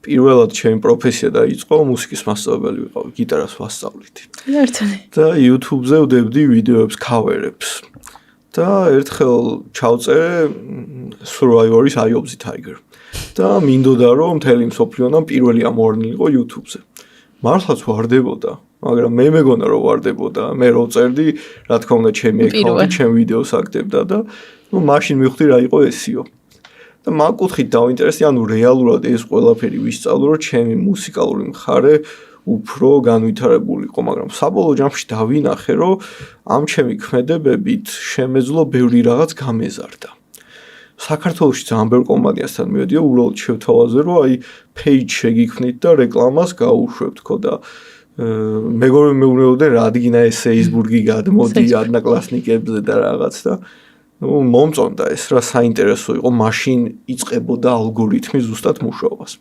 პირველად ჩემი პროფესია დაიწყო მუსიკის მასწავლებელი ვიყავი, გიტარას ვასწავლითი. ერთად. და YouTube-ზე ვდებდი ვიდეოებს, cover-ებს. და ერთხელ ჩავწერე Survivor-ის Eye of the Tiger. და მინდოდა რომ მთელი მსოფლიოდან პირველი ამოვარდნილიყო YouTube-ზე. მართლაც ვარდებოდა, მაგრამ მე მეგონა რომ ვარდებოდა. მე რო წერდი, რა თქმა უნდა, ჩემი აკაუნტი, ჩემ ვიდეოს აკეთებდა და მაშინ მივხვდი რა იყო SEO. და მაგ კუთხით დავინტერესდი, ანუ რეალურად ეს ყველაფერი ვისწავლო, რომ ჩემი მუსიკალური მხარე უფრო განვითარებული იყო, მაგრამ საბოლოო ჯამში დავინახე, რომ ამ ჩემი ქმედებებით შემეძლო ბევრი რაღაც გამეზარდა. საქართველოში ძალიან ბევრ კომპანიასთან მივედიო, უბრალოდ შევთავაზე, რომ აი page შეგიქმნით და რეკლამას გაუშვებთ ხო და მეგობრები მეუბნებოდნენ, რადგინა ეს Facebook-ი გადმოდი ადნაკლასნიკებზე და რაღაც და მომწონდა ეს რა საინტერესო იყო, მაშინ იწყებოდა ალგორითმი ზუსტად მუშაობას.